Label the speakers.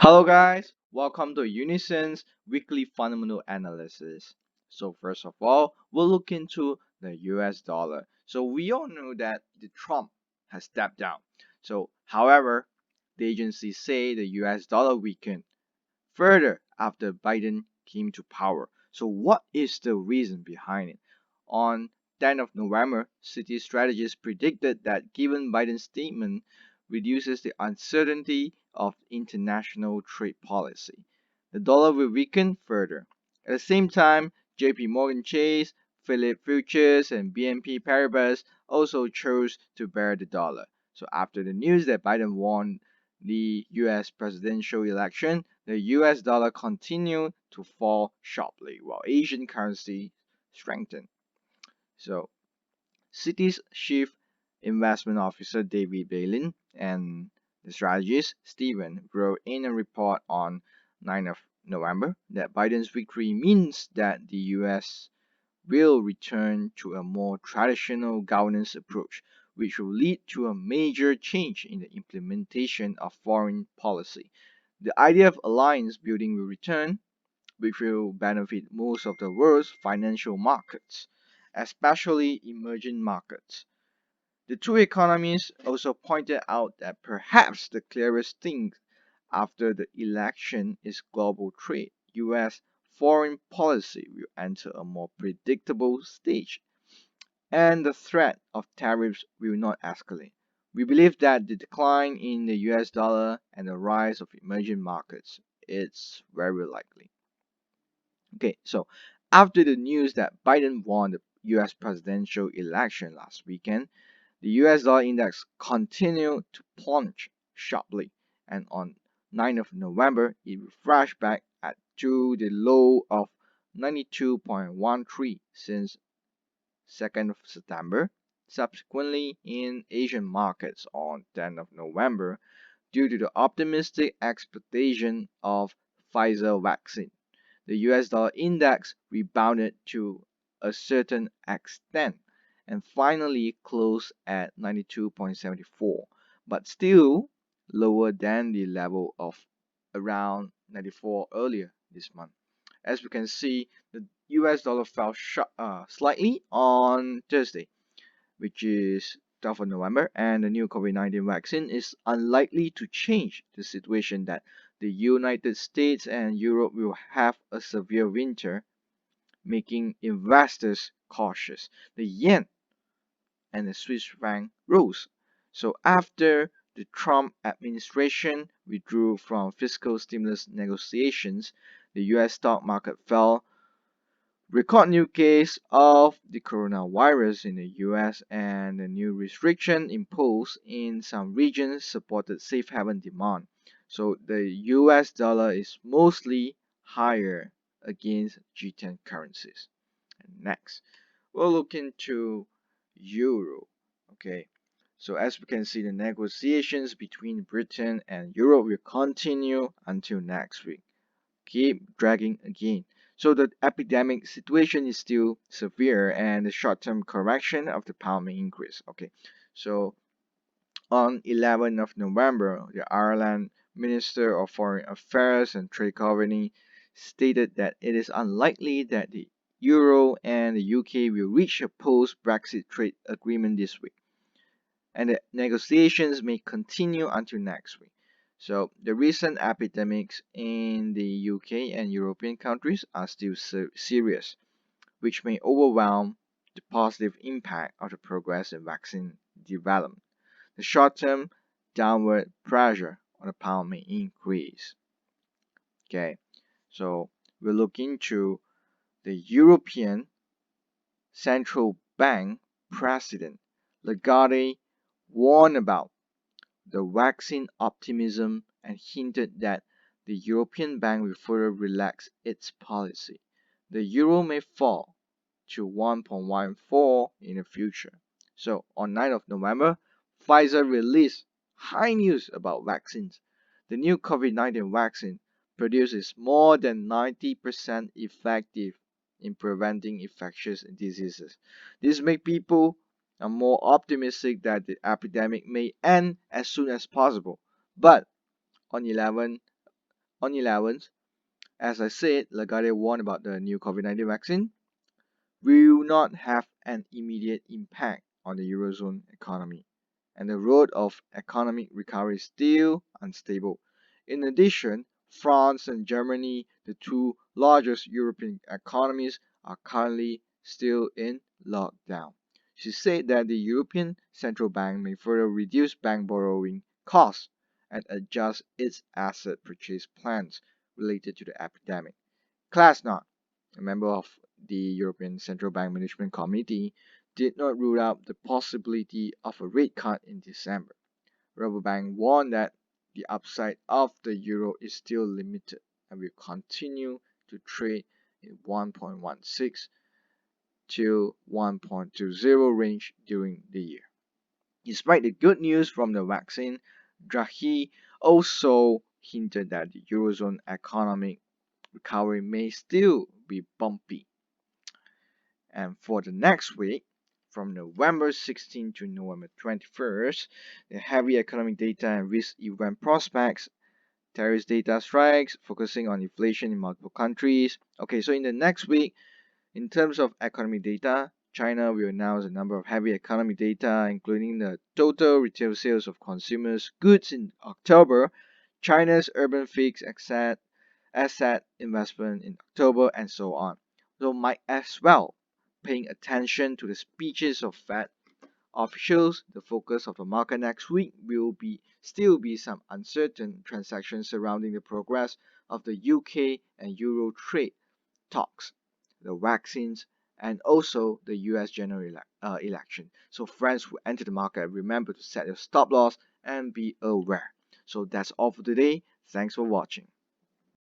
Speaker 1: Hello guys, welcome to Unison's weekly fundamental analysis. So first of all, we'll look into the US dollar. So we all know that the Trump has stepped down. So however, the agencies say the US dollar weakened further after Biden came to power. So what is the reason behind it? On 10th of November, Citi strategists predicted that given Biden's statement reduces the uncertainty of international trade policy, the dollar will weaken further. At the same time, JP Morgan Chase, Philip Futures, and BNP Paribas also chose to bear the dollar. So after the news that Biden won the US presidential election, the US dollar continued to fall sharply while Asian currency strengthened. So, Citi's chief investment officer David Bailyn and the strategist Stephen wrote in a report on 9th of November that Biden's victory means that the US will return to a more traditional governance approach, which will lead to a major change in the implementation of foreign policy. The idea of alliance building will return, which will benefit most of the world's financial markets, especially emerging markets. The two economists also pointed out that perhaps the clearest thing after the election is global trade. US foreign policy will enter a more predictable stage, and the threat of tariffs will not escalate. We believe that the decline in the US dollar and the rise of emerging markets is very likely. Okay, so after the news that Biden won the US presidential election last weekend, the US dollar index continued to plunge sharply, and on 9th of November, it refreshed back at to the low of 92.13 since 2nd of September. Subsequently, in Asian markets on 10th of November, due to the optimistic expectation of Pfizer vaccine, the US dollar index rebounded to a certain extent and finally closed at 92.74, but still lower than the level of around 94 earlier this month. As we can see, the US dollar fell slightly on Thursday, which is 12th of November, and the new COVID-19 vaccine is unlikely to change the situation that the United States and Europe will have a severe winter, making investors cautious. The yen and the Swiss franc rose. So after the Trump administration withdrew from fiscal stimulus negotiations, the US stock market fell. Record new case of the coronavirus in the US and the new restriction imposed in some regions supported safe haven demand. So the US dollar is mostly higher against G10 currencies. And next, we'll look into euro. Okay. So as we can see, the negotiations between Britain and Europe will continue until next week. Keep dragging again. So the epidemic situation is still severe and the short-term correction of the pound may increase. Okay, so on 11th of November, the Ireland Minister of Foreign Affairs and Trade Coveney stated that it is unlikely that the Euro and the UK will reach a post-Brexit trade agreement this week, and the negotiations may continue until next week. So, the recent epidemics in the UK and European countries are still serious, which may overwhelm the positive impact of the progress in vaccine development. The short term downward pressure on the pound may increase. Okay, so we'll look into the European Central Bank President Lagarde warned about the vaccine optimism and hinted that the European Bank will further relax its policy. The euro may fall to 1.14 in the future. So on 9th of November, Pfizer released high news about vaccines. The new COVID-19 vaccine produces more than 90% effective in preventing infectious diseases. This makes people are more optimistic that the epidemic may end as soon as possible. But on 11th On 11th, as I said, Lagarde warned about the new COVID-19 vaccine will not have an immediate impact on the Eurozone economy, and the road of economic recovery is still unstable. In addition, France and Germany, the two largest European economies, are currently still in lockdown. She said that the European Central Bank may further reduce bank borrowing costs and adjust its asset purchase plans related to the epidemic. Klaas Knot, a member of the European Central Bank Management Committee, did not rule out the possibility of a rate cut in December. Rabobank warned that the upside of the euro is still limited and will continue to trade in 1.16 to 1.20 range during the year. Despite the good news from the vaccine, Draghi also hinted that the eurozone economic recovery may still be bumpy. And for the next week, from November 16 to November 21st, the heavy economic data and risk event prospects, terrorist data strikes, focusing on inflation in multiple countries. Okay, so in the next week, in terms of economic data, China will announce a number of heavy economic data, including the total retail sales of consumers goods in October, China's urban fixed asset investment in October, and so on. So might as well paying attention to the speeches of Fed officials. The focus of the market next week will be some uncertain transactions surrounding the progress of the UK and Euro trade talks, the vaccines, and also the US general election. So friends who enter the market, remember to set your stop loss and be aware. So that's all for today. Thanks for watching.